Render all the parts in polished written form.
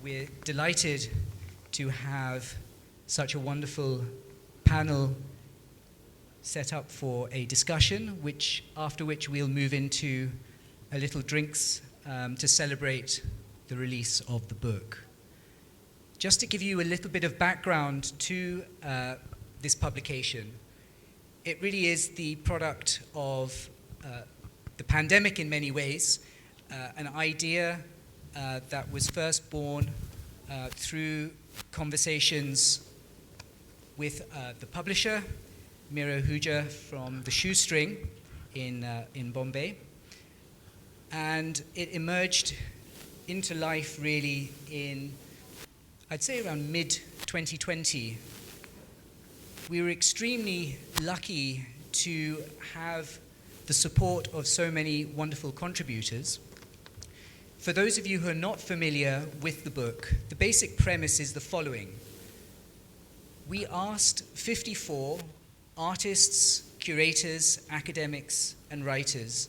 We're delighted to have such a wonderful panel set up for a discussion, after which we'll move into a little drinks to celebrate the release of the book. Just to give you a little bit of background to this publication, it really is the product of the pandemic in many ways, an idea that was first born through conversations with the publisher, Mira Ahuja from the Shoestring in Bombay. And it emerged into life really in, I'd say around mid-2020. We were extremely lucky to have the support of so many wonderful contributors. For those of you who are not familiar with the book, the basic premise is the following. We asked 54 artists, curators, academics, and writers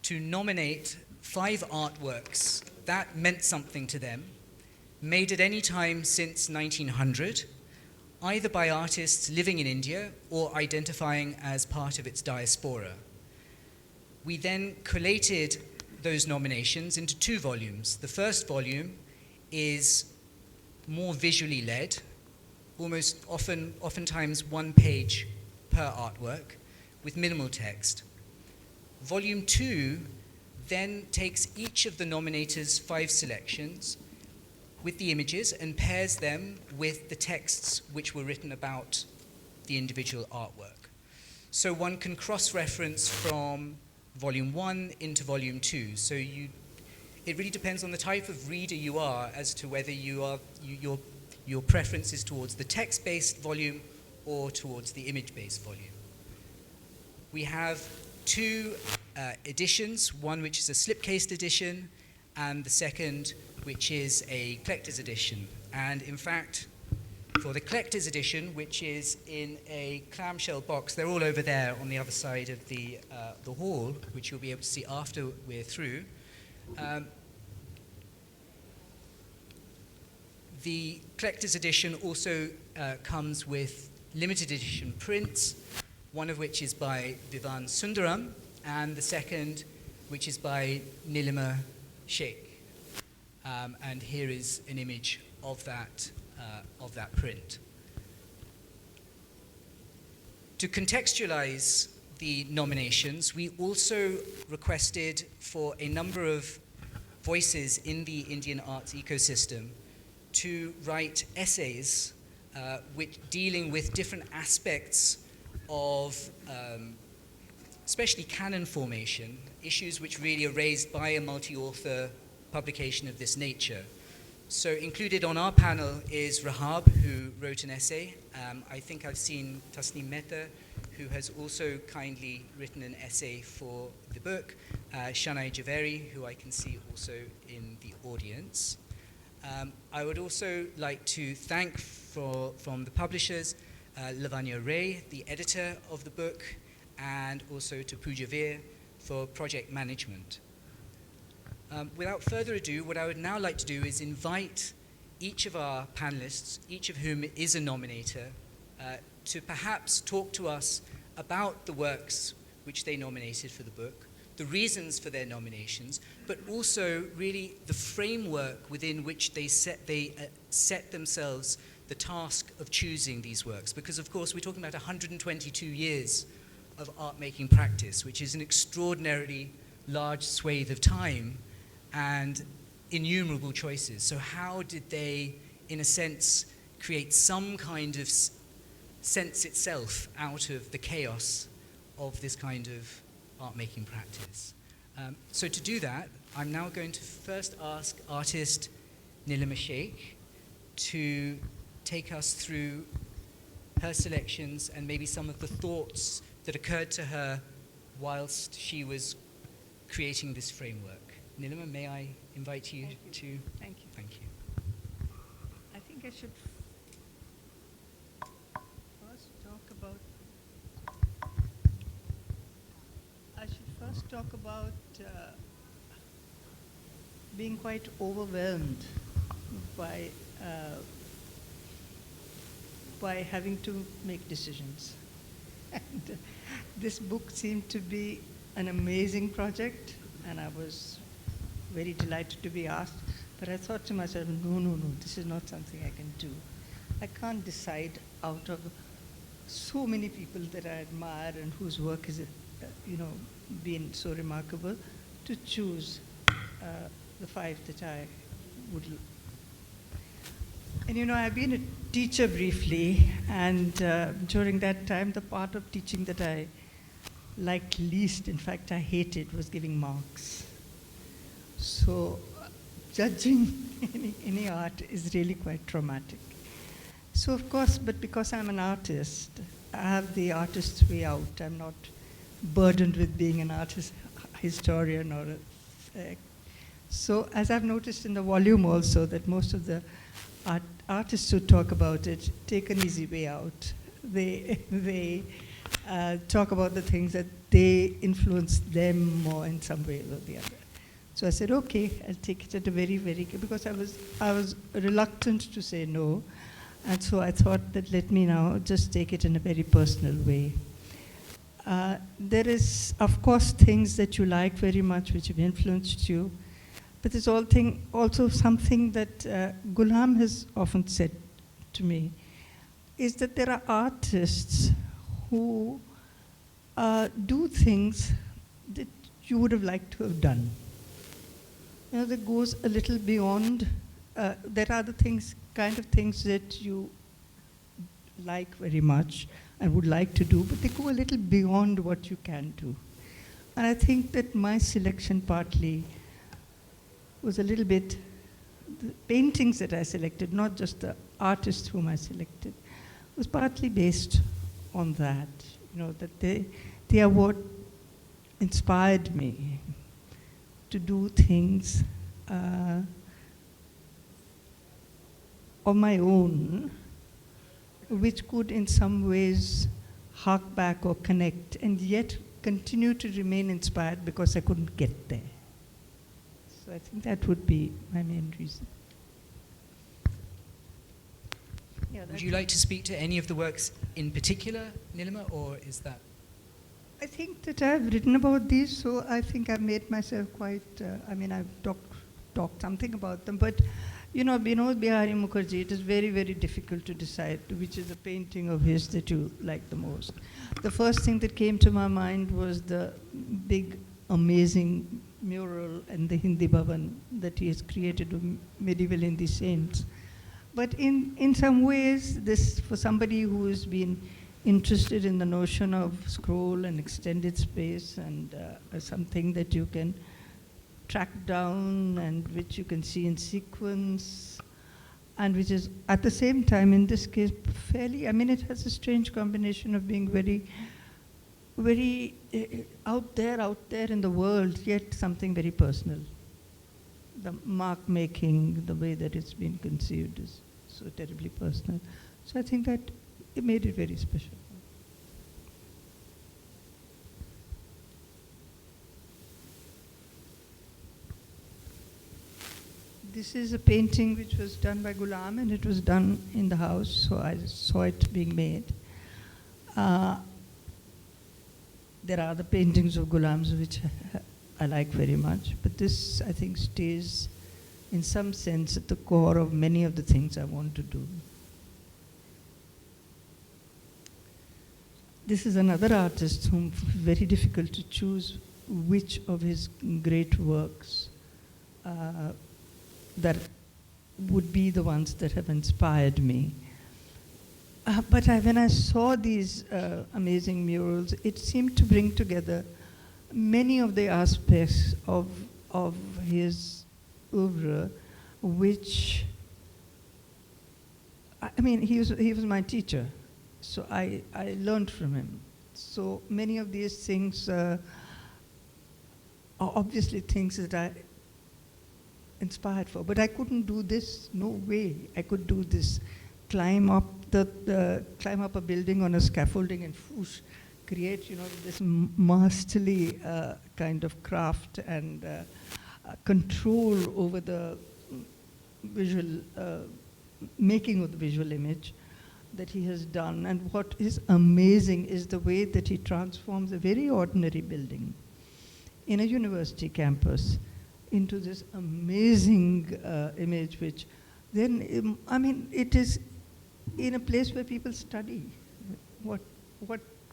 to nominate 5 artworks that meant something to them, made at any time since 1900, either by artists living in India or identifying as part of its diaspora. We then collated those nominations into 2 volumes. The first volume is more visually led, oftentimes 1 page per artwork with minimal text. Volume 2 then takes each of the nominators' 5 selections with the images and pairs them with the texts which were written about the individual artwork. So one can cross-reference from Volume 1 into Volume 2. So it really depends on the type of reader you are as to whether your preference is towards the text-based volume or towards the image-based volume. We have 2 editions, one which is a slipcased edition, and the second which is a collector's edition. And in fact, for the collector's edition, which is in a clamshell box, they're all over there on the other side of the hall, which you'll be able to see after we're through. The collector's edition also comes with limited edition prints, one of which is by Vivan Sundaram, and the second, which is by Nilima Sheikh. And here is an image of that print. To contextualize the nominations, we also requested for a number of voices in the Indian arts ecosystem to write essays dealing with different aspects of especially canon formation, issues which really are raised by a multi-author publication of this nature. So included on our panel is Rahab, who wrote an essay. I think I've seen Tasneem Mehta, who has also kindly written an essay for the book. Shanai Javeri, who I can see also in the audience. I would also like to thank from the publishers, Lavanya Ray, the editor of the book, and also to Pooja Veer for project management. Without further ado, what I would now like to do is invite each of our panelists, each of whom is a nominator, to perhaps talk to us about the works which they nominated for the book, the reasons for their nominations, but also really the framework within which they set themselves the task of choosing these works. Because of course we're talking about 122 years of art-making practice, which is an extraordinarily large swathe of time and innumerable choices. So how did they, in a sense, create some kind of sense itself out of the chaos of this kind of art-making practice? So to do that, I'm now going to first ask artist Nilima Sheikh to take us through her selections and maybe some of the thoughts that occurred to her whilst she was creating this framework. Nilima, may I invite you to... Thank you. Thank you. I think I should first talk about being quite overwhelmed by having to make decisions. And this book seemed to be an amazing project, and I was very delighted to be asked. But I thought to myself, no, this is not something I can do. I can't decide out of so many people that I admire and whose work has, been so remarkable, to choose the 5 that I would. And I've been a teacher briefly, and during that time, the part of teaching that I liked least, in fact, I hated, was giving marks. So judging any art is really quite traumatic. So of course, but because I'm an artist, I have the artist's way out. I'm not burdened with being an artist historian or so as I've noticed in the volume also, that most of the artists who talk about it take an easy way out. They talk about the things that they influence them more in some way or the other. So I said, okay, I'll take it at a very, very, because I was reluctant to say no. And so I thought that let me now just take it in a very personal way. There is, of course, things that you like very much which have influenced you, but there's also something that Ghulam has often said to me, is that there are artists who do things that you would have liked to have done. That goes a little beyond. There are the kind of things that you like very much and would like to do, but they go a little beyond what you can do. And I think that my selection partly was a little bit, the paintings that I selected, not just the artists whom I selected, was partly based on that, that they are what inspired me to do things of my own, which could in some ways hark back or connect, and yet continue to remain inspired because I couldn't get there. So I think that would be my main reason. Yeah, would you like to speak to any of the works in particular, Nilima, or is that? I think that I've written about these, so I think I've made myself quite, I've talked something about them, but Binod Bihari Mukherjee, it is very, very difficult to decide which is a painting of his that you like the most. The first thing that came to my mind was the big, amazing mural in the Hindi Bhavan that he has created of medieval Hindi saints. But in some ways, this, for somebody who has been interested in the notion of scroll and extended space and something that you can track down and which you can see in sequence, and which is at the same time, in this case, fairly, it has a strange combination of being very, very out there in the world, yet something very personal. The mark making, the way that it's been conceived is so terribly personal. So I think that it made it very special. This is a painting which was done by Ghulam, and it was done in the house, so I saw it being made. There are other paintings of Ghulam's which I like very much, but this, I think, stays in some sense at the core of many of the things I want to do. This is another artist whom very difficult to choose which of his great works that would be the ones that have inspired me. But when I saw these amazing murals, it seemed to bring together many of the aspects of his oeuvre, which, he was my teacher, so I learned from him. So many of these things are obviously things that I inspired for, but I couldn't do this. No way I could do this. Climb up a building on a scaffolding and whoosh, create this masterly kind of craft and control over the visual making of the visual image that he has done. And what is amazing is the way that he transforms a very ordinary building in a university campus into this amazing image, which then, I mean, it is in a place where people study. What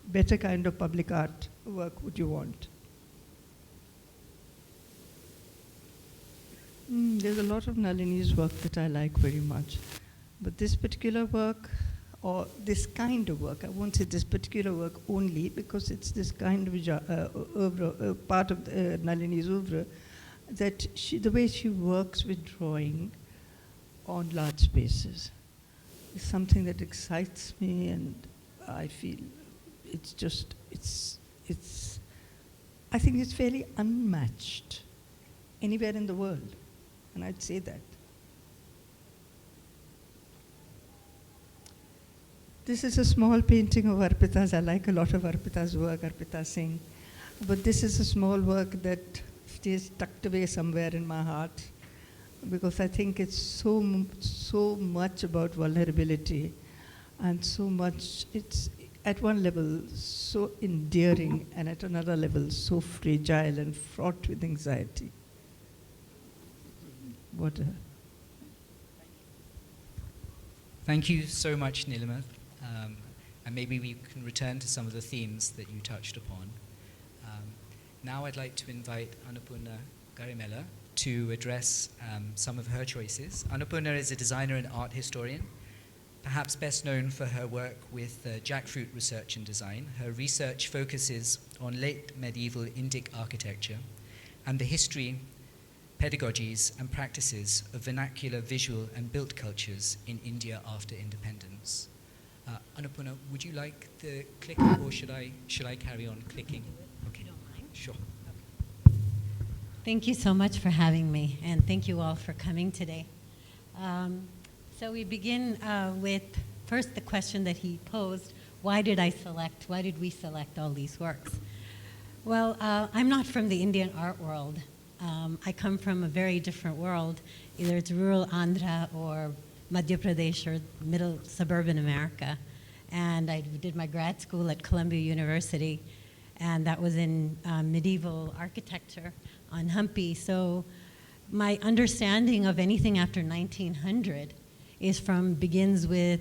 better kind of public art work would you want? There's a lot of Nalini's work that I like very much. But this particular work, or this kind of work, I won't say this particular work only, because it's this kind of oeuvre, part of Nalini's oeuvre, that the way she works with drawing on large spaces is something that excites me, and I feel it's just, I think it's fairly unmatched anywhere in the world, and I'd say that. This is a small painting of Arpita's. I like a lot of Arpita's work, Arpita Singh, but this is a small work that stays tucked away somewhere in my heart, because I think it's so much about vulnerability, and so much, it's at one level so endearing, and at another level so fragile and fraught with anxiety. Thank you so much, Nilima. And maybe we can return to some of the themes that you touched upon. Now I'd like to invite Annapurna Garimella to address some of her choices. Annapurna is a designer and art historian, perhaps best known for her work with jackfruit research and design. Her research focuses on late medieval Indic architecture and the history, pedagogies, and practices of vernacular visual and built cultures in India after independence. Annapurna, would you like the clicker, or should I carry on clicking? Okay, sure. Thank you so much for having me, and thank you all for coming today. So we begin with first the question that he posed: why did we select all these works? Well, I'm not from the Indian art world. I come from a very different world. Either it's rural Andhra or Madhya Pradesh or middle suburban America. And I did my grad school at Columbia University, and that was in medieval architecture on Hampi. So my understanding of anything after 1900 begins with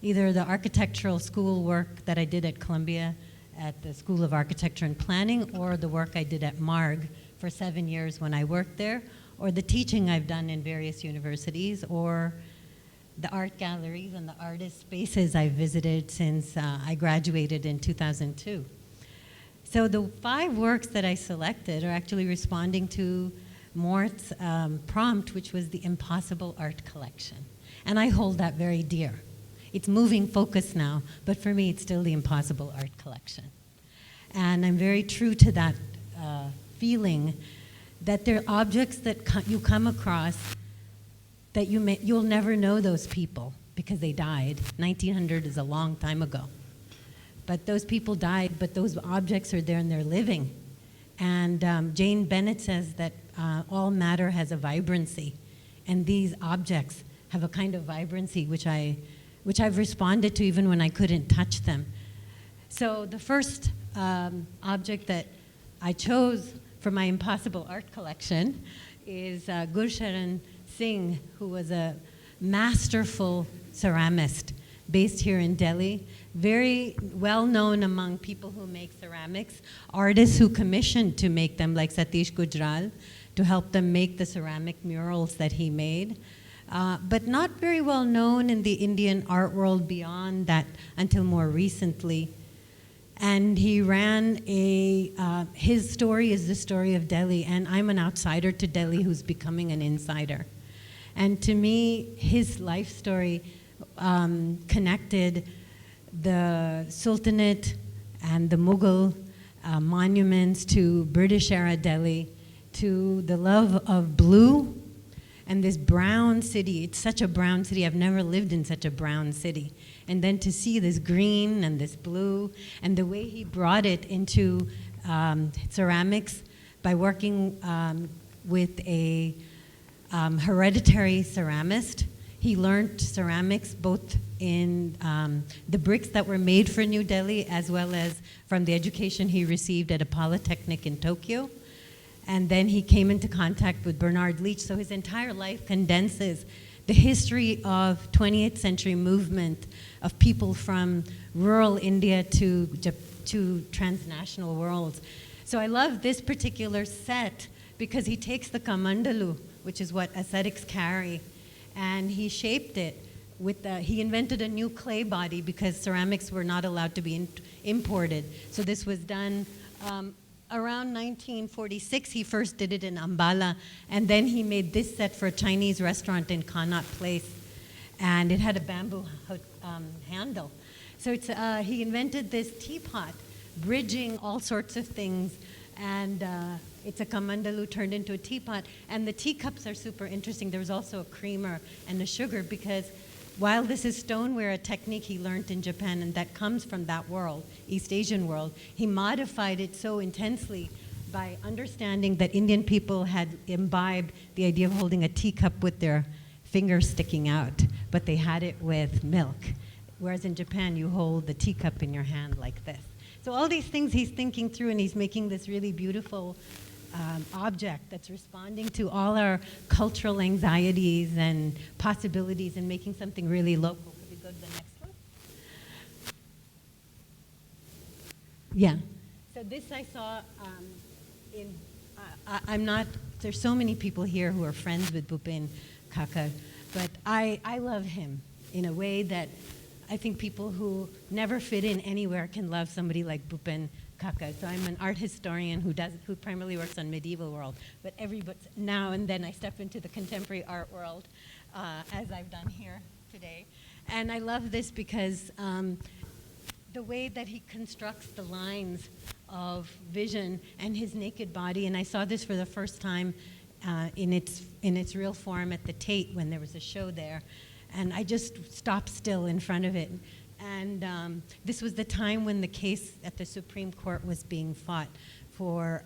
either the architectural school work that I did at Columbia at the School of Architecture and Planning, or the work I did at Marg for 7 years when I worked there, or the teaching I've done in various universities, or the art galleries and the artist spaces I've visited since I graduated in 2002. So the 5 works that I selected are actually responding to Mort's prompt, which was the Impossible Art Collection. And I hold that very dear. It's moving focus now, but for me it's still the Impossible Art Collection. And I'm very true to that feeling that there are objects that you come across that you'll never know those people because they died. 1900 is a long time ago. But those people died, but those objects are there and they're living. And Jane Bennett says that all matter has a vibrancy, and these objects have a kind of vibrancy which I've responded to even when I couldn't touch them. So the first object that I chose for my Impossible Art Collection is Gursharan Singh, who was a masterful ceramist based here in Delhi, very well known among people who make ceramics, artists who commissioned to make them, like Satish Gujral, to help them make the ceramic murals that he made. But not very well known in the Indian art world beyond that until more recently. And he ran his story is the story of Delhi, and I'm an outsider to Delhi who's becoming an insider. And to me, his life story connected the Sultanate and the Mughal monuments to British-era Delhi, to the love of blue and this brown city. It's such a brown city. I've never lived in such a brown city. And then to see this green and this blue, and the way he brought it into ceramics by working with a hereditary ceramist. He learned ceramics both in the bricks that were made for New Delhi as well as from the education he received at a polytechnic in Tokyo. And then he came into contact with Bernard Leach, so his entire life condenses the history of 20th century movement of people from rural India to transnational worlds. So I love this particular set because he takes the kamandalu, which is what ascetics carry, and he shaped it with he invented a new clay body because ceramics were not allowed to be imported. So this was done around 1946. He first did it in Ambala, and then he made this set for a Chinese restaurant in Connaught Place, and it had a bamboo handle. So it's, he invented this teapot, bridging all sorts of things, and it's a kamandalu turned into a teapot. And the teacups are super interesting. There was also a creamer and a sugar because while this is stoneware, a technique he learned in Japan, and that comes from that world, East Asian world, he modified it so intensely by understanding that Indian people had imbibed the idea of holding a teacup with their fingers sticking out, but they had it with milk. Whereas in Japan, you hold the teacup in your hand like this. So all these things he's thinking through, and he's making this really beautiful object that's responding to all our cultural anxieties and possibilities and making something really local. Could we go to the next one? Yeah. So this I saw I'm not, there's so many people here who are friends with Bhupen Kaka, but I love him in a way that I think people who never fit in anywhere can love somebody like Bhupen Kaka. So I'm an art historian who primarily works on medieval world, but now and then I step into the contemporary art world, as I've done here today. And I love this because the way that he constructs the lines of vision and his naked body, and I saw this for the first time in its real form at the Tate when there was a show there, and I just stopped still in front of it. And this was the time when the case at the Supreme Court was being fought for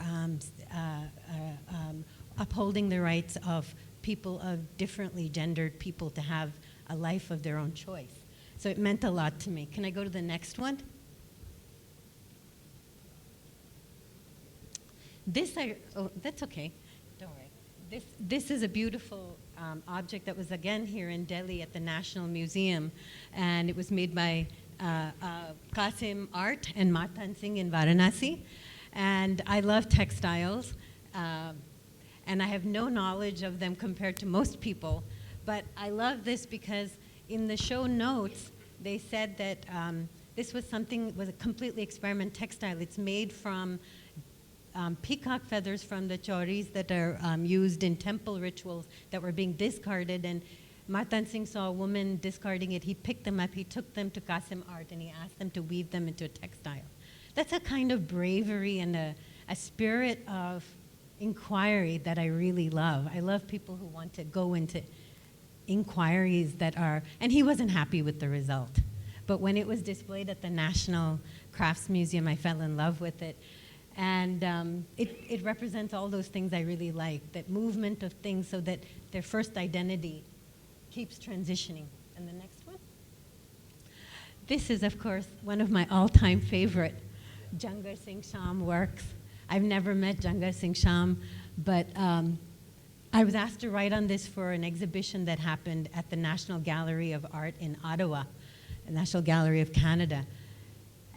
upholding the rights of people of differently gendered people to have a life of their own choice. So it meant a lot to me. Can I go to the next one? That's okay. Don't worry. This is a beautiful object that was again here in Delhi at the National Museum, and it was made by Qasim Art and Matan Singh in Varanasi. And I love textiles, and I have no knowledge of them compared to most people, but I love this because in the show notes they said that this was a completely experimental textile. It's made from peacock feathers from the chauris that are used in temple rituals that were being discarded, and Matan Singh saw a woman discarding it. He picked them up, he took them to Qasim Art, and he asked them to weave them into a textile. That's a kind of bravery and a spirit of inquiry that I really love. I love people who want to go into inquiries that are, and he wasn't happy with the result. But when it was displayed at the National Crafts Museum, I fell in love with it. And it represents all those things I really like, that movement of things so that their first identity keeps transitioning. And the next one? This is, of course, one of my all-time favorite Jangar Singh Sham works. I've never met Jangar Singh Sham, but I was asked to write on this for an exhibition that happened at the National Gallery of Art in Ottawa, the National Gallery of Canada.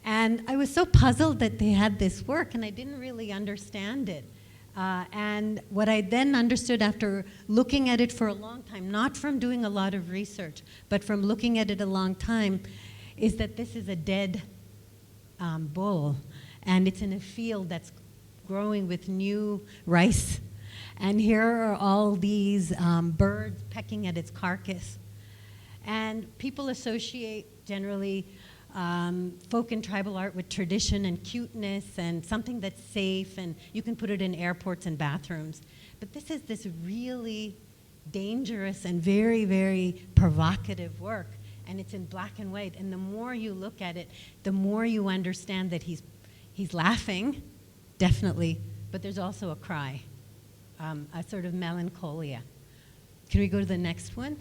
And I was so puzzled that they had this work, and I didn't really understand it. And what I then understood after looking at it for a long time, not from doing a lot of research, but from looking at it a long time, is that this is a dead bull, and it's in a field that's growing with new rice. And here are all these birds pecking at its carcass. And people associate generally folk and tribal art with tradition and cuteness and something that's safe, and you can put it in airports and bathrooms. But this is this really dangerous and very, very provocative work, and it's in black and white. And the more you look at it, the more you understand that he's laughing, definitely, but there's also a cry, a sort of melancholia. Can we go to the next one?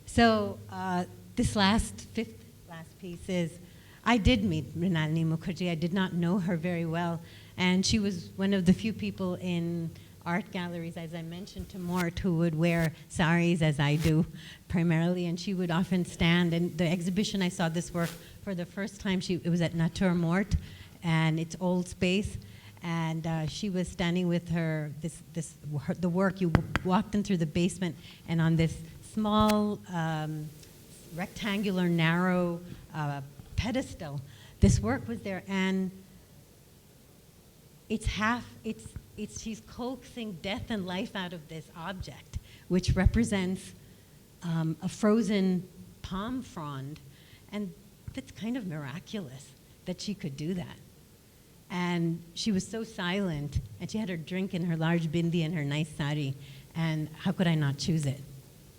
So this last piece is, I did meet Mrinalini Mukherjee. I did not know her very well, and she was one of the few people in art galleries, as I mentioned to Mort, who would wear saris, as I do, primarily, and she would often stand. And the exhibition, I saw this work for the first time. It was at Natur Mort, and it's old space, and she was standing with the work. You walked in through the basement, and on this small, rectangular, narrow pedestal, this work was there, and she's coaxing death and life out of this object, which represents a frozen palm frond. And that's kind of miraculous that she could do that. And she was so silent, and she had her drink in her large bindi and her nice sari, and how could I not choose it?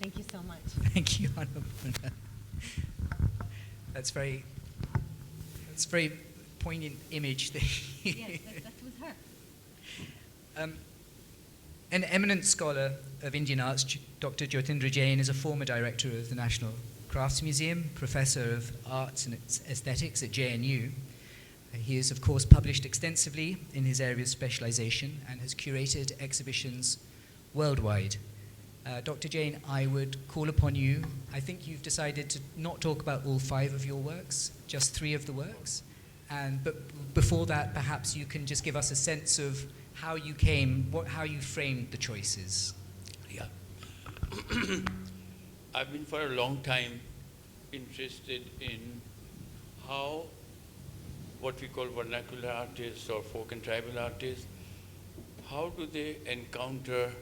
Thank you so much. Thank you, Annapurna. That's very poignant image there. Yes, that was her. An eminent scholar of Indian arts, Dr. Jyotindra Jain, is a former director of the National Crafts Museum, professor of arts and aesthetics at JNU. He has, of course, published extensively in his area of specialization and has curated exhibitions worldwide. Dr. Jain, I would call upon you. I think you've decided to not talk about all 5 of your works, just 3 of the works. But before that, perhaps you can just give us a sense of how you how you framed the choices. Yeah. I've been for a long time interested in how what we call vernacular artists or folk and tribal artists, how do they encounter,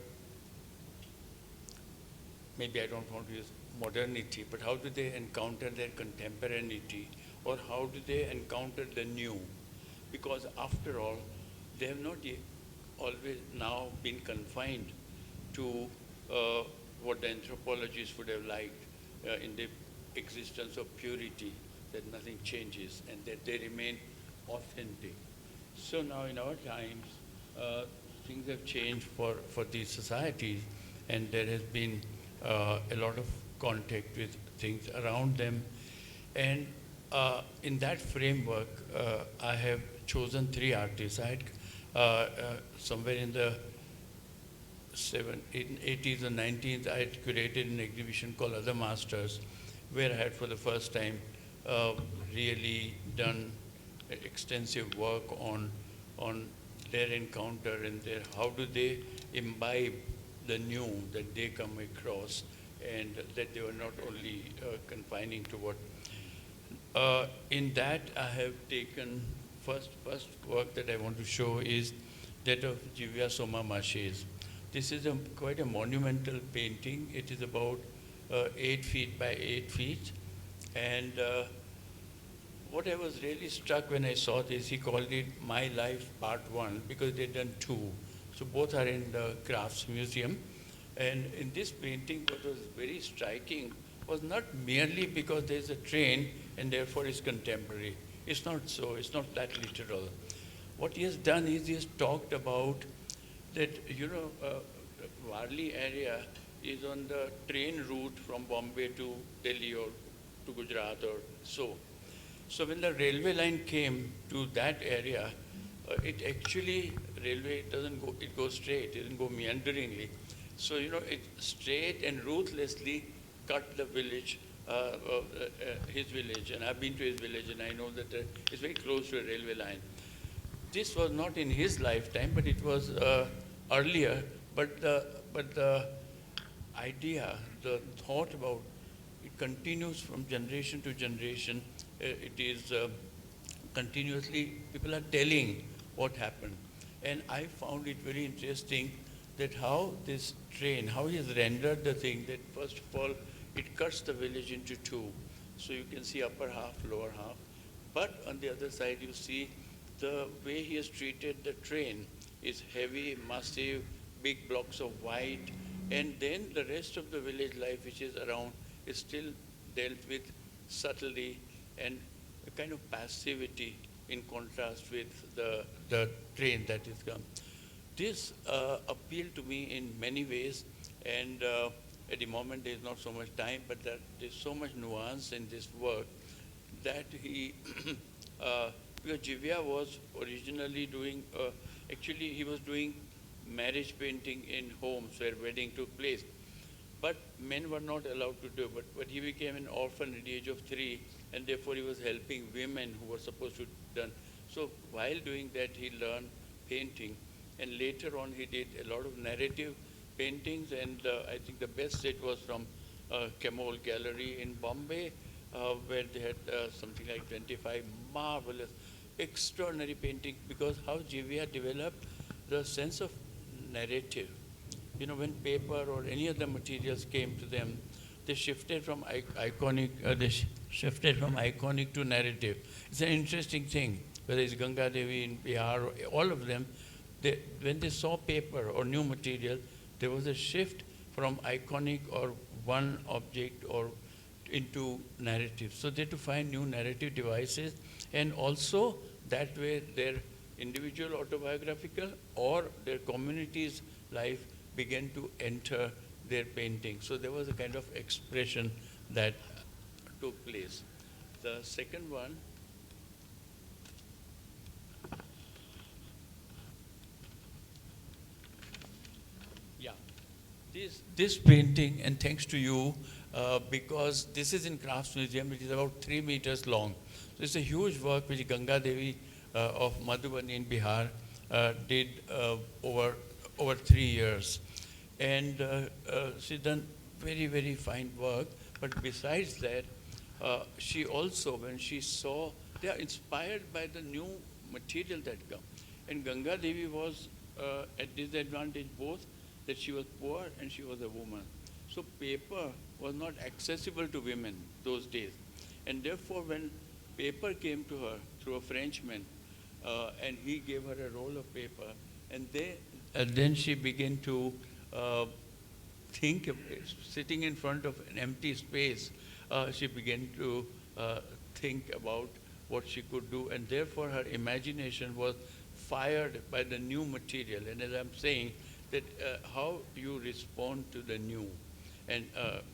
maybe I don't want to use modernity, but how do they encounter their contemporaneity, or how do they encounter the new? Because after all, they have not always now been confined to what the anthropologists would have liked in the existence of purity, that nothing changes and that they remain authentic. So now in our times, things have changed for these societies, and there has been a lot of contact with things around them. And in that framework, I have chosen 3 artists. I had somewhere in the 80s or 90s, I had curated an exhibition called Other Masters, where I had for the first time really done extensive work on their encounter and how do they imbibe the new that they come across, and that they were not only confining to what. In that, I have taken first work that I want to show is that of Jivya Soma Mashes. This is quite a monumental painting. It is about 8 feet by 8 feet. And what I was really struck when I saw this, he called it My Life Part 1, because they'd done 2. So both are in the Crafts Museum. And in this painting, what was very striking was not merely because there's a train and therefore it's contemporary. It's not so, it's not that literal. What he has done is he has talked about that, Warli area is on the train route from Bombay to Delhi or to Gujarat or so. So when the railway line came to that area, it actually, railway doesn't go, it goes straight, it doesn't go meanderingly. So, it straight and ruthlessly cut the village, his village, and I've been to his village and I know that it's very close to a railway line. This was not in his lifetime, but it was earlier, but the idea, the thought about it continues from generation to generation. It is continuously, people are telling what happened. And I found it very interesting that how this train, how he has rendered the thing, that first of all, it cuts the village into 2. So you can see upper half, lower half. But on the other side, you see the way he has treated the train is heavy, massive, big blocks of white. And then the rest of the village life, which is around, is still dealt with subtly and a kind of passivity in contrast with the train that is come. This appealed to me in many ways, and at the moment there is not so much time, but that there's so much nuance in this work that he, because Jivya was originally doing, actually he was doing marriage painting in homes where wedding took place. But men were not allowed to do it. But he became an orphan at the age of 3, and therefore he was helping women who were supposed to done. So while doing that, he learned painting, and later on he did a lot of narrative paintings, and I think the best set was from Kemol Gallery in Bombay, where they had something like 25 marvelous, extraordinary paintings, because how Jivya developed the sense of narrative. You know, when paper or any other materials came to them, they shifted from iconic to narrative. It's an interesting thing, whether it's Ganga Devi in Bihar, all of them, when they saw paper or new material, there was a shift from iconic or one object or into narrative. So they had to find new narrative devices, and also that way their individual autobiographical or their community's life began to enter their painting. So there was a kind of expression that took place. The second one, yeah, this painting, and thanks to you, because this is in Crafts Museum, it is about 3 meters long. So it's a huge work which Ganga Devi of Madhubani in Bihar did over 3 years. And she done very, very fine work. But besides that, she also, when she saw, they are inspired by the new material that come. And Ganga Devi was at disadvantage both that she was poor and she was a woman. So paper was not accessible to women those days. And therefore, when paper came to her through a Frenchman, and he gave her a roll of paper, and then she began to think, sitting in front of an empty space, she began to think about what she could do, and therefore her imagination was fired by the new material. And as I'm saying, that how do you respond to the new? And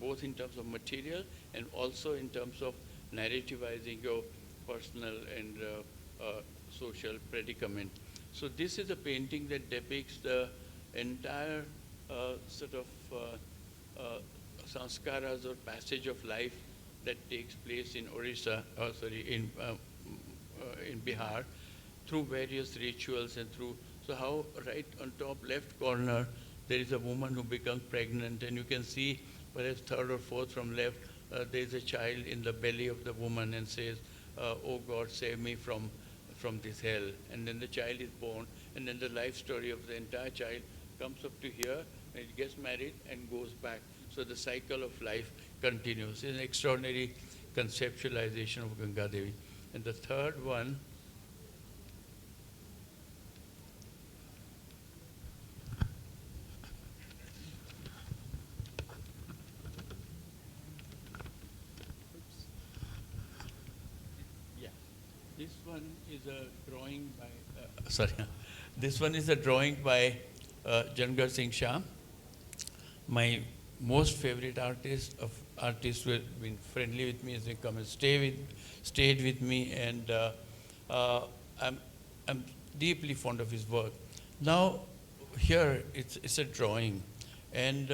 both in terms of material and also in terms of narrativizing your personal and social predicament. So this is a painting that depicts the entire sort of sanskaras or passage of life that takes place in Orissa, in Bihar, through various rituals and through, so how right on top left corner, there is a woman who becomes pregnant, and you can see perhaps third or fourth from left, there is a child in the belly of the woman and says, oh God, save me from this hell. And then the child is born, and then the life story of the entire child comes up to here, and it gets married and goes back. So the cycle of life continues. It's an extraordinary conceptualization of Ganga Devi. And the third one, this one is a drawing by, this one is a drawing by Jangar Singh Shah, my most favorite artist who have been friendly with me, has come and stayed with me, and I'm deeply fond of his work. Now here it's a drawing, and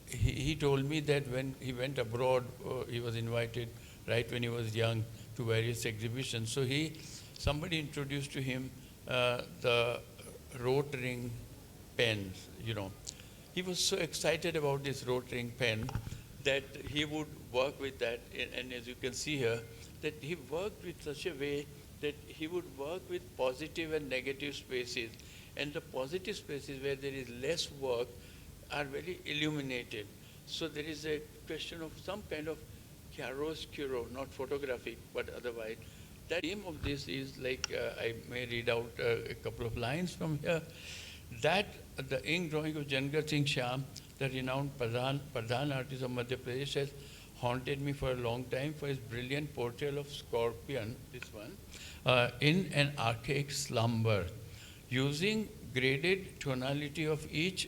he told me that when he went abroad, he was invited right when he was young to various exhibitions. So somebody introduced to him the rote ring pens, you know. He was so excited about this rote ring pen that he would work with that, and as you can see here, that he worked with such a way that he would work with positive and negative spaces, and the positive spaces where there is less work are very illuminated. So there is a question of some kind of chiaroscuro, not photographic, but otherwise. The aim of this is like, I may read out a couple of lines from here, that the ink drawing of Jangar Singh Shah, the renowned Pradhan artist of Madhya Pradesh, says, haunted me for a long time for his brilliant portrayal of Scorpion, this one, in an archaic slumber, using graded tonality of each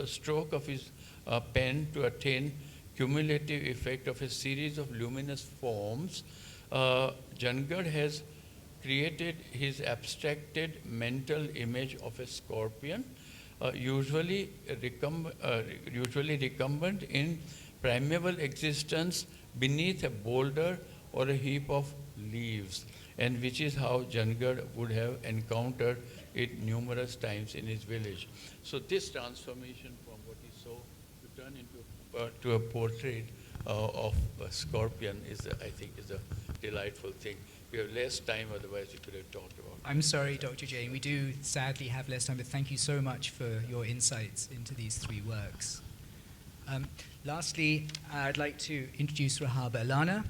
stroke of his pen to attain cumulative effect of a series of luminous forms. Jangad has created his abstracted mental image of a scorpion, usually recumbent in primeval existence beneath a boulder or a heap of leaves, and which is how Jangad would have encountered it numerous times in his village. So this transformation from what he saw to turn into to a portrait of a scorpion is, I think, is a delightful thing. We have less time, otherwise we could have talked about it. I'm sorry, Dr. Jain. We do sadly have less time, but thank you so much for your insights into these three works. Lastly, I'd like to introduce Rahab Allana,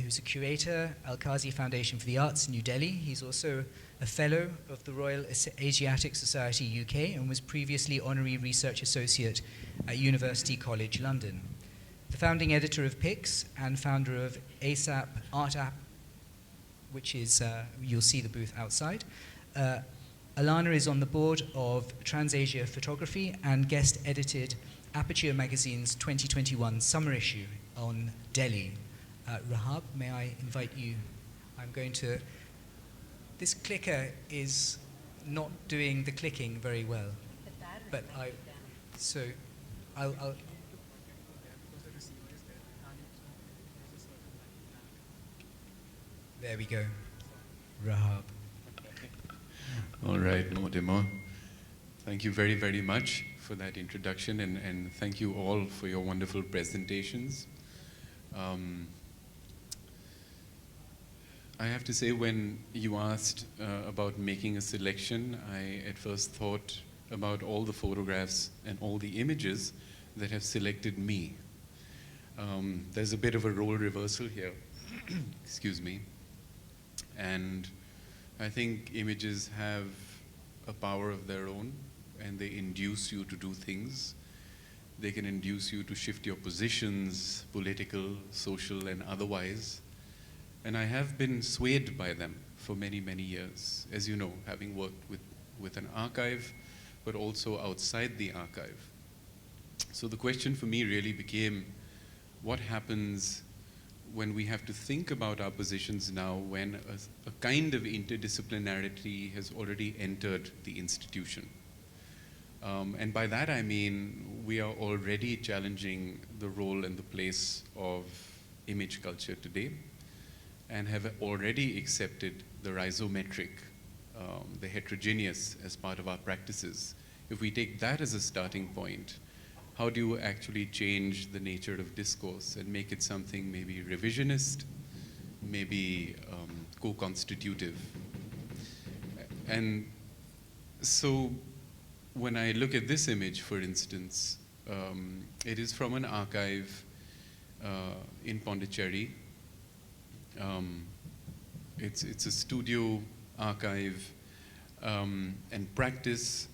who's a curator, Al-Qazi Foundation for the Arts in New Delhi. He's also a fellow of the Royal Asiatic Society UK and was previously honorary research associate at University College London. The founding editor of PIX and founder of ASAP Art App, which is, you'll see the booth outside. Allana is on the board of TransAsia Photography and guest edited Aperture Magazine's 2021 summer issue on Delhi. Rahab, may I invite you? I'm going to, this clicker is not doing the clicking very well, but I'll there we go, Rahab. All right, Mortimer. Thank you very, very much for that introduction, and thank you all for your wonderful presentations. I have to say, when you asked about making a selection, I at first thought about all the photographs and all the images that have selected me. There's a bit of a role reversal here, excuse me. And I think images have a power of their own, and they induce you to do things. They can induce you to shift your positions, political, social, and otherwise. And I have been swayed by them for many, many years, as you know, having worked with an archive, but also outside the archive. So the question for me really became, what happens when we have to think about our positions now when a kind of interdisciplinarity has already entered the institution? And by that I mean we are already challenging the role and the place of image culture today, and have already accepted the rhizometric, the heterogeneous as part of our practices. If we take that as a starting point, how do you actually change the nature of discourse and make it something maybe revisionist, maybe co-constitutive? And so when I look at this image, for instance, it is from an archive in Pondicherry. It's a studio archive and practice,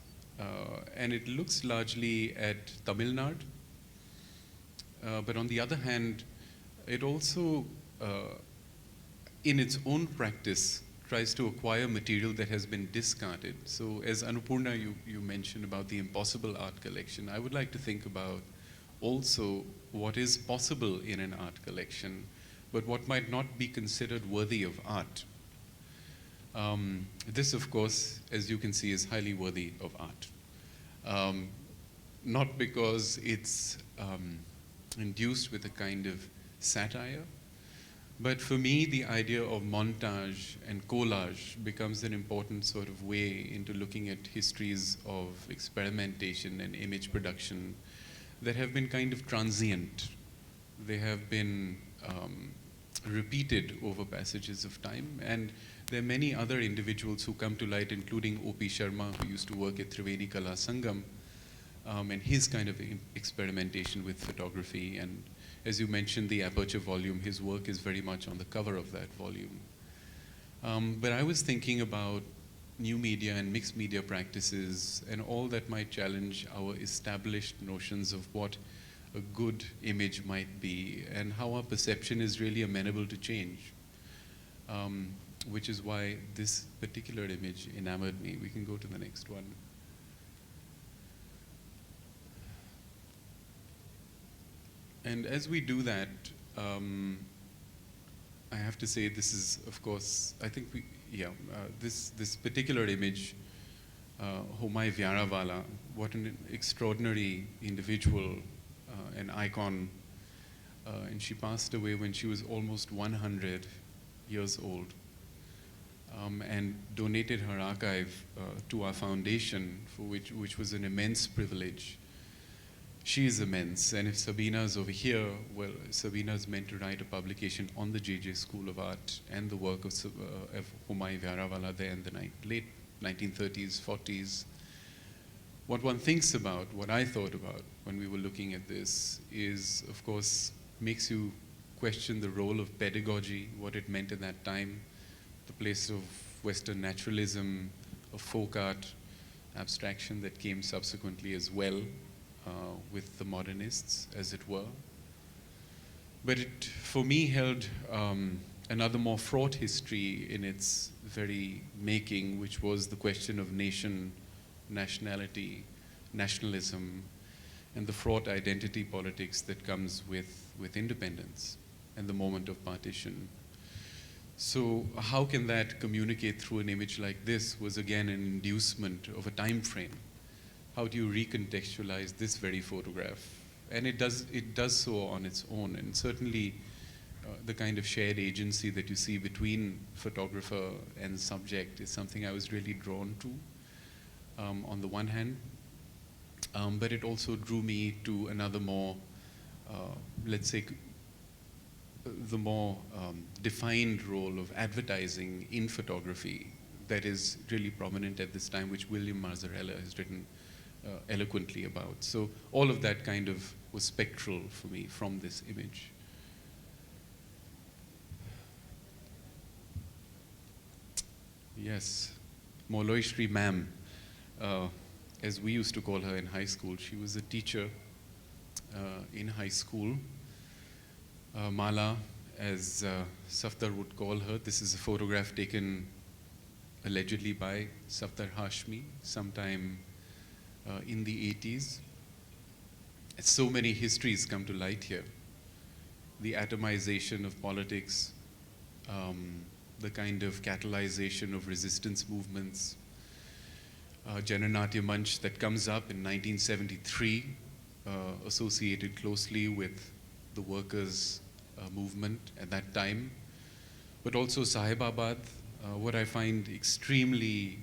and it looks largely at Tamil Nadu. But on the other hand, it also, in its own practice, tries to acquire material that has been discarded. So as Annapurna, you mentioned about the impossible art collection, I would like to think about also what is possible in an art collection, but what might not be considered worthy of art. This, of course, as you can see, is highly worthy of art. Not because it's induced with a kind of satire, but for me, the idea of montage and collage becomes an important sort of way into looking at histories of experimentation and image production that have been kind of transient. They have been repeated over passages of time, and there are many other individuals who come to light, including O.P. Sharma, who used to work at Triveni Kala Sangam, and his kind of experimentation with photography. And as you mentioned, the Aperture volume, his work is very much on the cover of that volume. But I was thinking about new media and mixed media practices and all that might challenge our established notions of what a good image might be, and how our perception is really amenable to change, which is why this particular image enamored me. We can go to the next one. And as we do that, I have to say this is, of course, I think this particular image, Homai Vyaravala, what an extraordinary individual, an icon, and she passed away when she was almost 100 years old, and donated her archive to our foundation, for which was an immense privilege. She is immense, and if Sabina's over here, well, Sabina's meant to write a publication on the JJ School of Art and the work of Homai Vyaravala there in the late 1930s, 40s. What one thinks about, what I thought about when we were looking at this is, of course, makes you question the role of pedagogy, what it meant at that time, the place of Western naturalism, of folk art, abstraction that came subsequently as well, with the modernists, as it were. But it, for me, held another more fraught history in its very making, which was the question of nation, nationality, nationalism, and the fraught identity politics that comes with independence and the moment of partition. So how can that communicate through an image like this was again an inducement of a time frame. How do you recontextualize this very photograph? And it does so on its own, and certainly the kind of shared agency that you see between photographer and subject is something I was really drawn to on the one hand, but it also drew me to another more, let's say, the more defined role of advertising in photography that is really prominent at this time, which William Marzarella has written eloquently about. So all of that kind of was spectral for me from this image. Yes, Moloishri ma'am, as we used to call her in high school. She was a teacher in high school. Mala, as Safdar would call her. This is a photograph taken allegedly by Safdar Hashmi sometime in the 80s. So many histories come to light here. The atomization of politics, the kind of catalyzation of resistance movements, Jananatya Manch that comes up in 1973, associated closely with the workers' movement at that time, but also Sahibabad, what I find extremely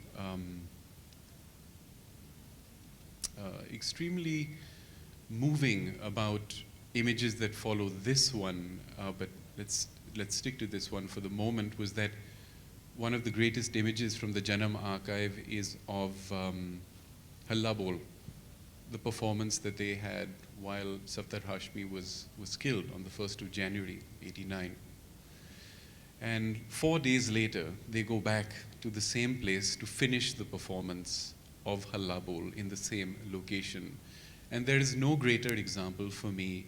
moving about images that follow this one, but let's stick to this one for the moment, was that one of the greatest images from the Janam archive is of Halla Bol, the performance that they had while Safdar Hashmi was killed on the 1st of January, 89. And 4 days later, they go back to the same place to finish the performance of Halla Bol in the same location. And there is no greater example for me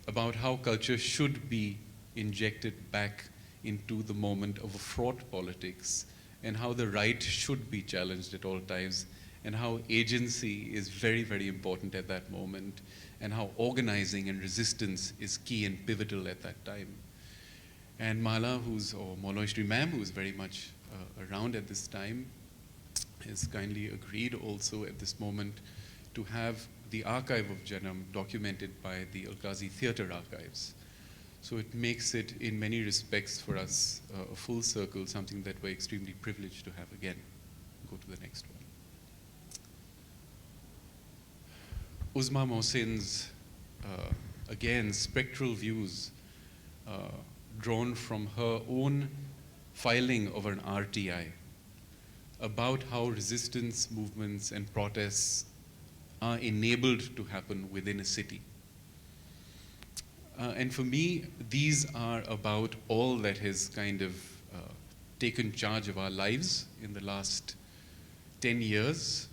about how culture should be injected back into the moment of a fraught politics, and how the right should be challenged at all times, and how agency is very, very important at that moment, and how organizing and resistance is key and pivotal at that time. And Mala, or Moloishri ma'am, who's very much around at this time, has kindly agreed also at this moment to have the archive of Janam documented by the Al-Qazi Theatre Archives. So it makes it, in many respects for us, a full circle, something that we're extremely privileged to have again. Go to the next one. Uzma Mohsin's, again, spectral views drawn from her own filing of an RTI about how resistance movements and protests are enabled to happen within a city. And for me, these are about all that has kind of taken charge of our lives in the last 10 years,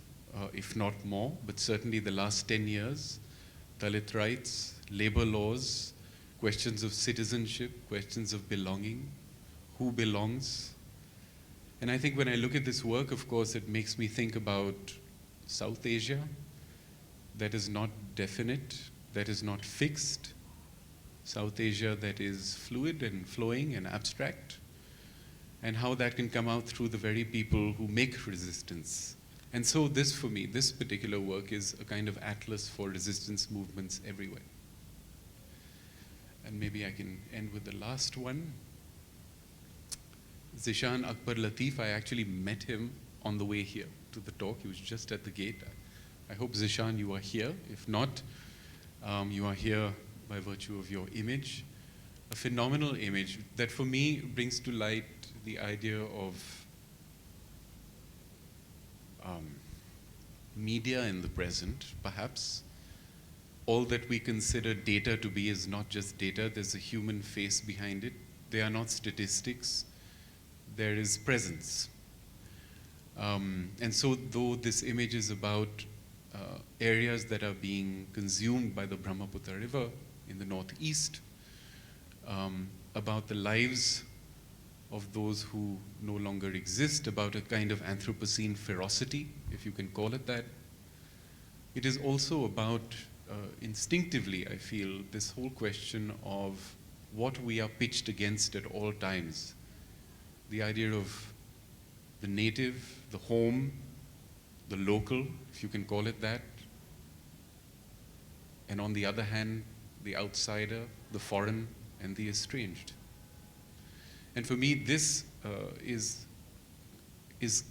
if not more, but certainly the last 10 years. Dalit rights, labor laws, questions of citizenship, questions of belonging, who belongs. And I think when I look at this work, of course, it makes me think about South Asia, that is not definite, that is not fixed. South Asia that is fluid and flowing and abstract, and how that can come out through the very people who make resistance. And so this, for me, this particular work is a kind of atlas for resistance movements everywhere. And maybe I can end with the last one. Zishan Akbar Latif, I actually met him on the way here to the talk. He was just at the gate. I hope, Zishan, you are here. If not, you are here by virtue of your image. A phenomenal image that for me brings to light the idea of media in the present, perhaps. All that we consider data to be is not just data, there's a human face behind it. They are not statistics, there is presence. And so though this image is about areas that are being consumed by the Brahmaputra River in the northeast, about the lives of those who no longer exist, about a kind of Anthropocene ferocity, if you can call it that. It is also about, instinctively, I feel, this whole question of what we are pitched against at all times. The idea of the native, the home, the local, if you can call it that, and on the other hand, the outsider, the foreign, and the estranged. And for me, this is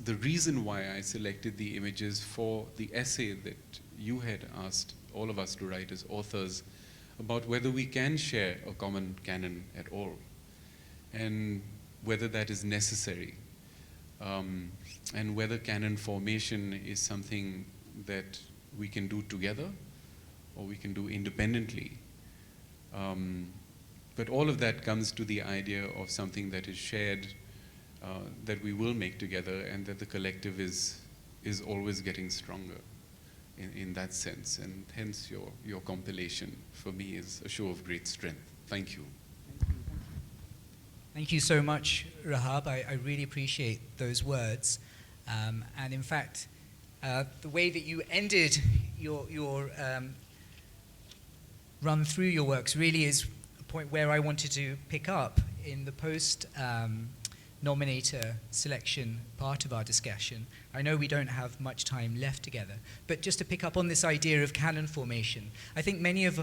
the reason why I selected the images for the essay that you had asked all of us to write as authors about whether we can share a common canon at all, and whether that is necessary, and whether canon formation is something that we can do together or we can do independently. But all of that comes to the idea of something that is shared, that we will make together, and that the collective is always getting stronger in that sense. And hence your compilation, for me, is a show of great strength. Thank you. Thank you so much, Rahab. I really appreciate those words. And in fact, the way that you ended your run through your works really is a point where I wanted to pick up in the post-nominator selection part of our discussion. I know we don't have much time left together, but just to pick up on this idea of canon formation, I think many of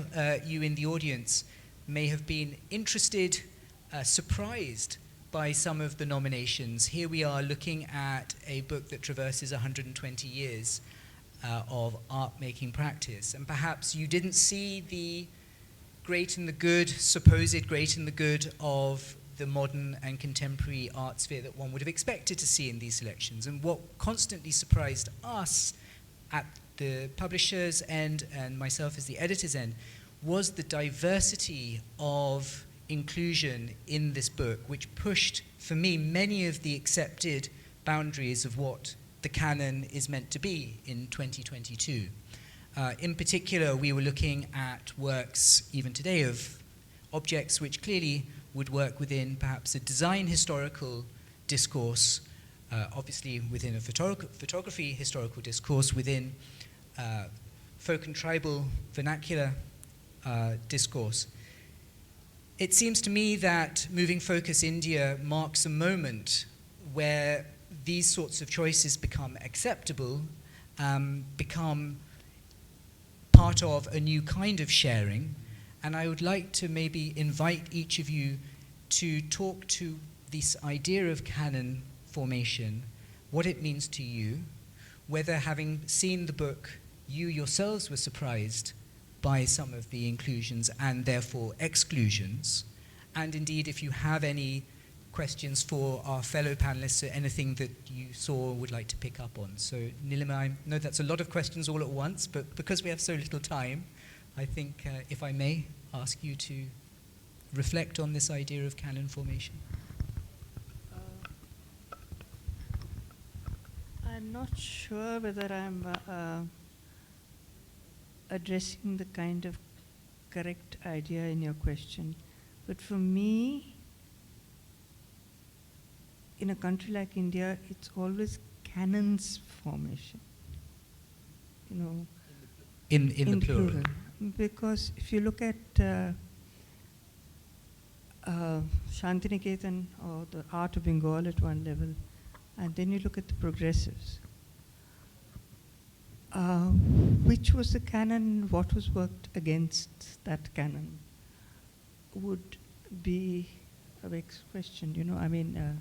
you in the audience may have been interested, surprised by some of the nominations. Here we are looking at a book that traverses 120 years of art-making practice, and perhaps you didn't see the great and the good, supposed great and the good of the modern and contemporary art sphere that one would have expected to see in these selections. And what constantly surprised us at the publisher's end and myself as the editor's end was the diversity of inclusion in this book, which pushed, for me, many of the accepted boundaries of what the canon is meant to be in 2022. In particular, we were looking at works, even today, of objects which clearly would work within perhaps a design historical discourse, obviously within a photography historical discourse, within folk and tribal vernacular discourse. It seems to me that Moving Focus India marks a moment where these sorts of choices become acceptable, become part of a new kind of sharing. And I would like to maybe invite each of you to talk to this idea of canon formation, what it means to you, whether, having seen the book, you yourselves were surprised by some of the inclusions and therefore exclusions, and indeed if you have any questions for our fellow panelists or anything that you saw or would like to pick up on. So Nilima, I know that's a lot of questions all at once, but because we have so little time, I think if I may ask you to reflect on this idea of canon formation. I'm not sure whether I'm addressing the kind of correct idea in your question. But for me, in a country like India, it's always canons formation. You know, in the plural. Because if you look at Shantiniketan or the art of Bengal at one level, and then you look at the progressives, which was the canon, what was worked against that canon would be a vexed question, you know. I mean,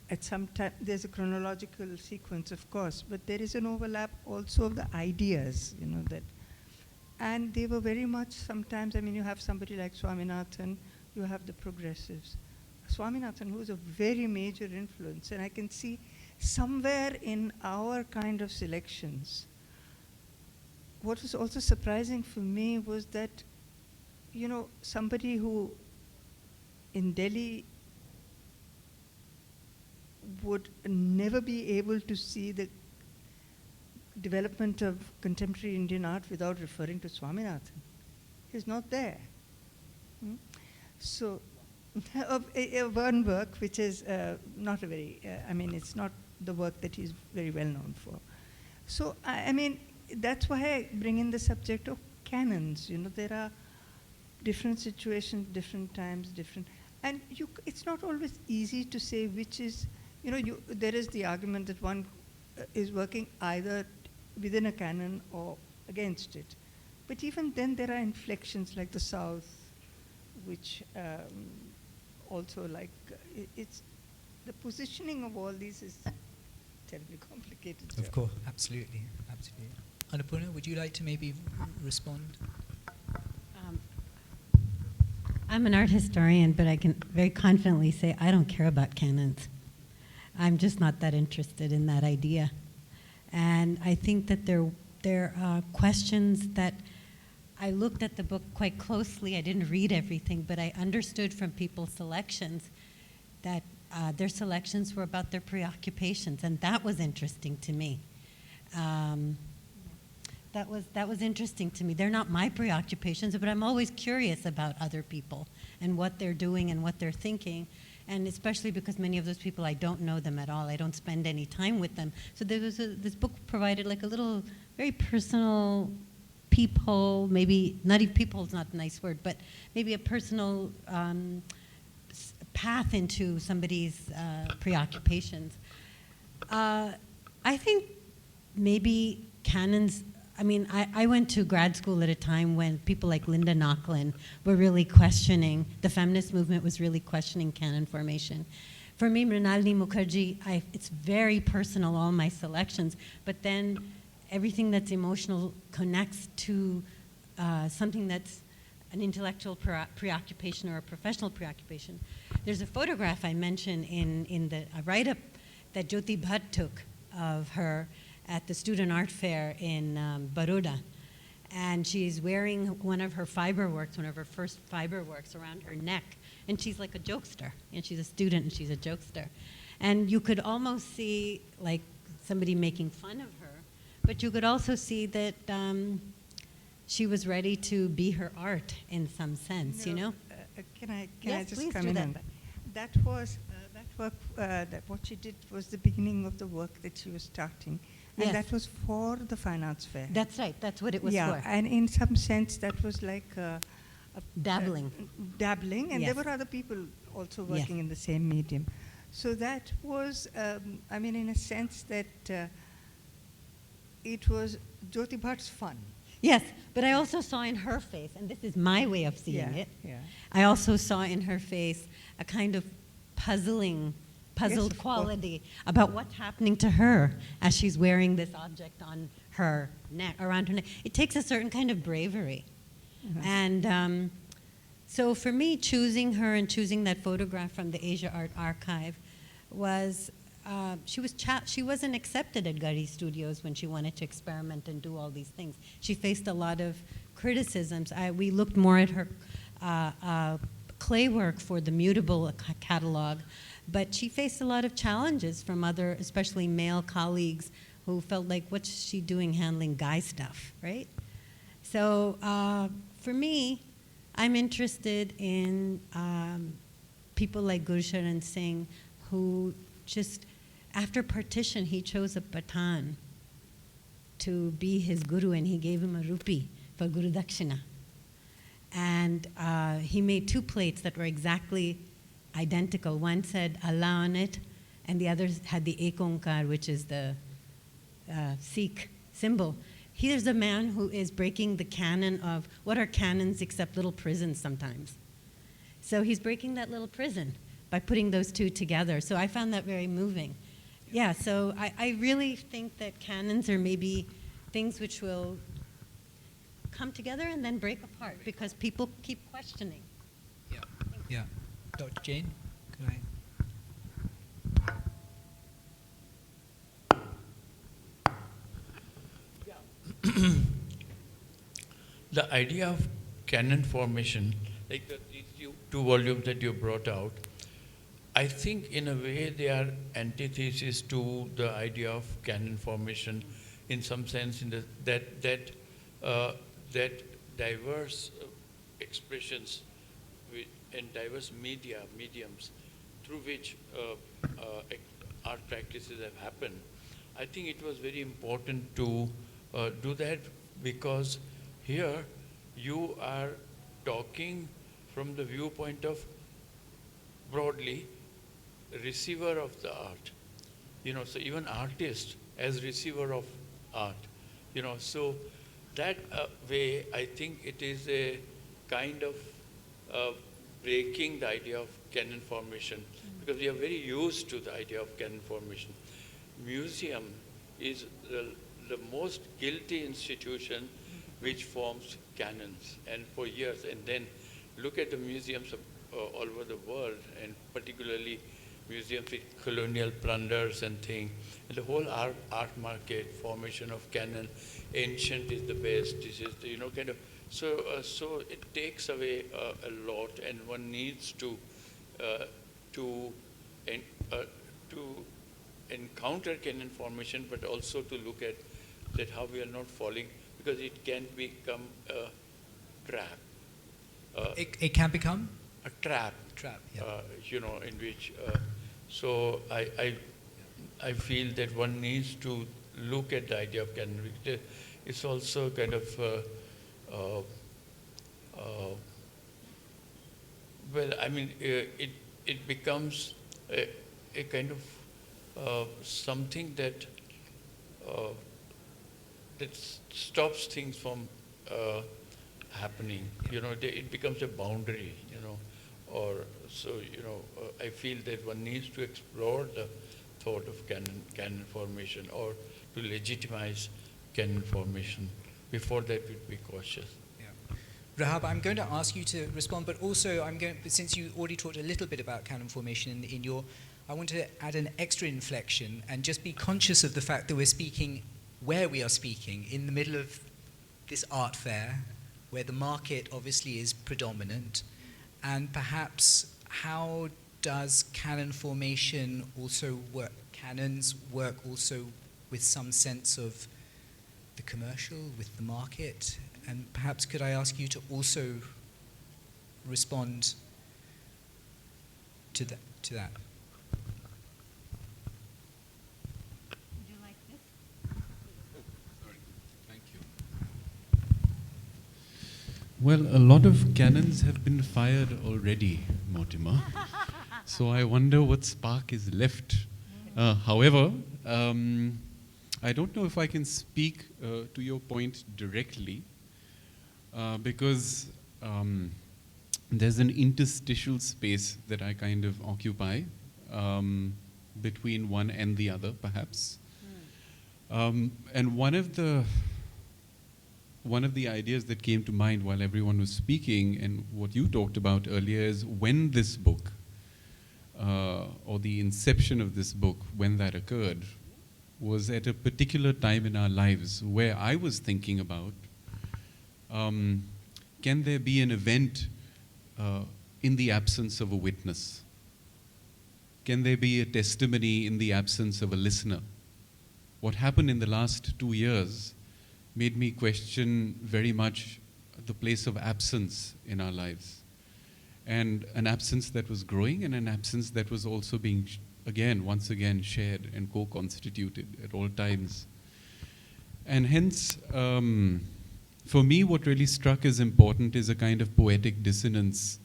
at some time, there's a chronological sequence, of course, but there is an overlap also of the ideas, you know, that, and they were very much sometimes, I mean, you have somebody like Swaminathan, you have the progressives. Swaminathan, who was a very major influence, and I can see somewhere in our kind of selections, what was also surprising for me was that, you know, somebody who in Delhi would never be able to see the development of contemporary Indian art without referring to Swaminathan. He's not there. So, one work which is not a very, I mean, it's not the work that he's very well known for. So, I mean, that's why I bring in the subject of canons. You know, there are different situations, different times, different, and it's not always easy to say which is, you know, there is the argument that one is working either within a canon or against it. But even then there are inflections like the South, which also like, it's, the positioning of all these is terribly complicated. Of course, absolutely, absolutely. Annapurna, would you like to maybe respond? I'm an art historian, but I can very confidently say I don't care about canons. I'm just not that interested in that idea. And I think that there are questions that I looked at the book quite closely. I didn't read everything, but I understood from people's selections that their selections were about their preoccupations, and that was interesting to me. That was interesting to me. They're not my preoccupations, but I'm always curious about other people and what they're doing and what they're thinking, and especially because many of those people, I don't know them at all. I don't spend any time with them. So there was this book provided like a little, very personal peephole, maybe, not even peephole is not a nice word, but maybe a personal path into somebody's preoccupations. I think maybe canons, I mean, I went to grad school at a time when people like Linda Nochlin were really questioning, the feminist movement was really questioning canon formation. For me, Mrinalini Mukherjee, it's very personal, all my selections, but then everything that's emotional connects to something that's an intellectual preoccupation or a professional preoccupation. There's a photograph I mentioned in the write-up that Jyoti Bhatt took of her at the Student Art Fair in Baroda. And she's wearing one of her fiber works, one of her first fiber works around her neck. And she's like a jokester. And she's a student and she's a jokester. And you could almost see like somebody making fun of her, but you could also see that she was ready to be her art in some sense, you know? Can I Yes, just please come do in that. on that? That was, that work, that what she did was the beginning of the work that she was starting. And Yes. that was for the Fine Arts Fair. That's right, that's what it was Yeah, for. and in some sense that was like Dabbling. dabbling, and Yes. there were other people also Yes. working in the same medium. So that was, I mean, in a sense that it was Jyoti Bhatt's fun. Yes, but I also saw in her face, and this is my way of seeing it, Yeah. I also saw in her face a kind of puzzled Yes, of course. quality about what's happening to her as she's wearing this object on her neck, around her neck. It takes a certain kind of bravery. And so for me, choosing her and choosing that photograph from the Asia Art Archive was, she wasn't accepted at Gari Studios when she wanted to experiment and do all these things. She faced a lot of criticisms. We looked more at her clay work for the Mutable catalog, but she faced a lot of challenges from other, especially male colleagues, who felt like, what's she doing handling guy stuff, right? So for me, I'm interested in people like Guru Sharan Singh, who just, after partition, he chose a Pathan to be his guru, and he gave him a rupee for Guru Dakshina. And he made 2 plates that were exactly identical. One said Allah on it, and the other had the Ek Onkar, which is the Sikh symbol. Here's a man who is breaking the canon of, what are canons except little prisons sometimes? So he's breaking that little prison by putting those 2 together. So I found that very moving. Yeah, so I really think that canons are maybe things which will come together and then break apart because people keep questioning. Yeah, yeah. Dr. Jain, could I? The idea of canon formation, like these 2 volumes that you brought out, I think in a way they are antithesis to the idea of canon formation, in some sense, in that diverse expressions and diverse mediums through which art practices have happened. I think it was very important to do that, because here you are talking from the viewpoint of, broadly, receiver of the art. So even artist as receiver of art. So that way, I think it is a kind of breaking the idea of canon formation, because we are very used to the idea of canon formation. Museum is the most guilty institution which forms canons, and for years, and then look at the museums all over the world, and particularly museums with colonial plunders and things, and the whole art market, formation of canon, ancient is the best, this is the, kind of, so it takes away a lot, and one needs to encounter canon formation, but also to look at that how we are not falling, because it can become a trap. It can become? A trap. Trap, yeah. In which, so I feel that one needs to look at the idea of canon. It's also kind of, it becomes a kind of something that stops things from happening. It becomes a boundary. I feel that one needs to explore the thought of canon formation, or to legitimize canon formation. Before that, we'd be cautious. Rahab, I'm going to ask you to respond, but also since you already talked a little bit about canon formation in your, I want to add an extra inflection and just be conscious of the fact that we're speaking where we are speaking, in the middle of this art fair, where the market obviously is predominant, and perhaps how does canon formation also work, canons work also with some sense of the commercial, with the market? And perhaps could I ask you to also respond to that? Would you like this? Sorry, thank you. Well, a lot of cannons have been fired already, Mortimer. So I wonder what spark is left. However, I don't know if I can speak to your point directly, because there's an interstitial space that I kind of occupy between one and the other, perhaps. And one of the ideas that came to mind while everyone was speaking, and what you talked about earlier, is when this book, or the inception of this book, when that occurred, was at a particular time in our lives where I was thinking about, can there be an event in the absence of a witness? Can there be a testimony in the absence of a listener? what happened in the last 2 years made me question very much the place of absence in our lives. And an absence that was growing, and an absence that was also being, once again, shared and co-constituted at all times. And hence, for me, what really struck as important is a kind of poetic dissonance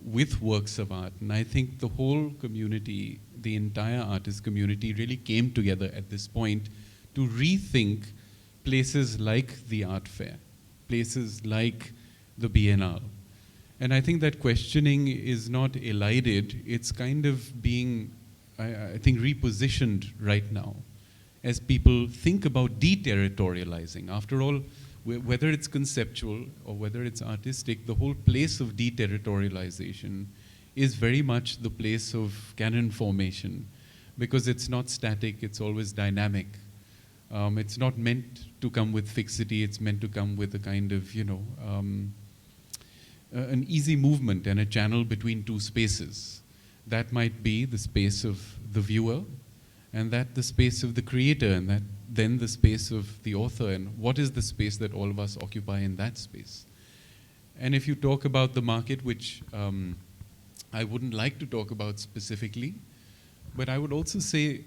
with works of art. And I think the whole community, the entire artist community, really came together at this point to rethink places like the art fair, places like the Biennale. And I think that questioning is not elided, it's kind of being, I think, repositioned right now as people think about deterritorializing. After all, whether it's conceptual or whether it's artistic, the whole place of deterritorialization is very much the place of canon formation, because it's not static, it's always dynamic. It's not meant to come with fixity, it's meant to come with a kind of, an easy movement and a channel between two spaces. That might be the space of the viewer, and that the space of the creator, and that then the space of the author, and what is the space that all of us occupy in that space. And if you talk about the market, which I wouldn't like to talk about specifically, but I would also say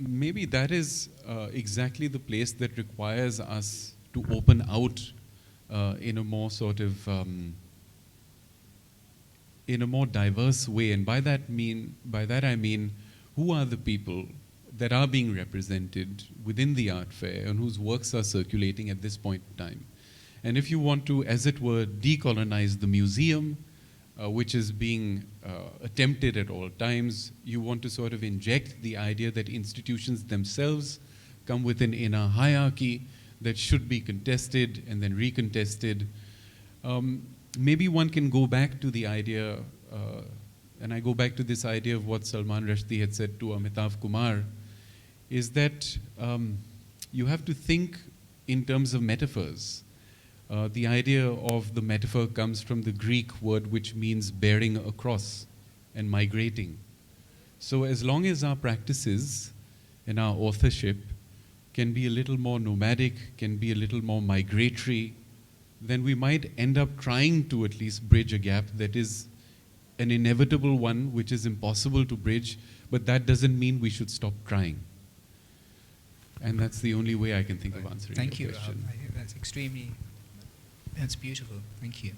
maybe that is exactly the place that requires us to open out in a more sort of, in a more diverse way. And by that I mean, who are the people that are being represented within the art fair and whose works are circulating at this point in time? And if you want to, as it were, decolonize the museum, which is being attempted at all times, you want to sort of inject the idea that institutions themselves come within inner hierarchy that should be contested and then recontested. Maybe one can go back to the idea, and I go back to this idea of what Salman Rushdie had said to Amitav Kumar, is that you have to think in terms of metaphors. The idea of the metaphor comes from the Greek word which means bearing across and migrating. So as long as our practices and our authorship can be a little more nomadic, can be a little more migratory, then we might end up trying to at least bridge a gap that is an inevitable one, which is impossible to bridge, but that doesn't mean we should stop trying. And that's the only way I can think of answering your question. Thank you. I think that's beautiful. Thank you.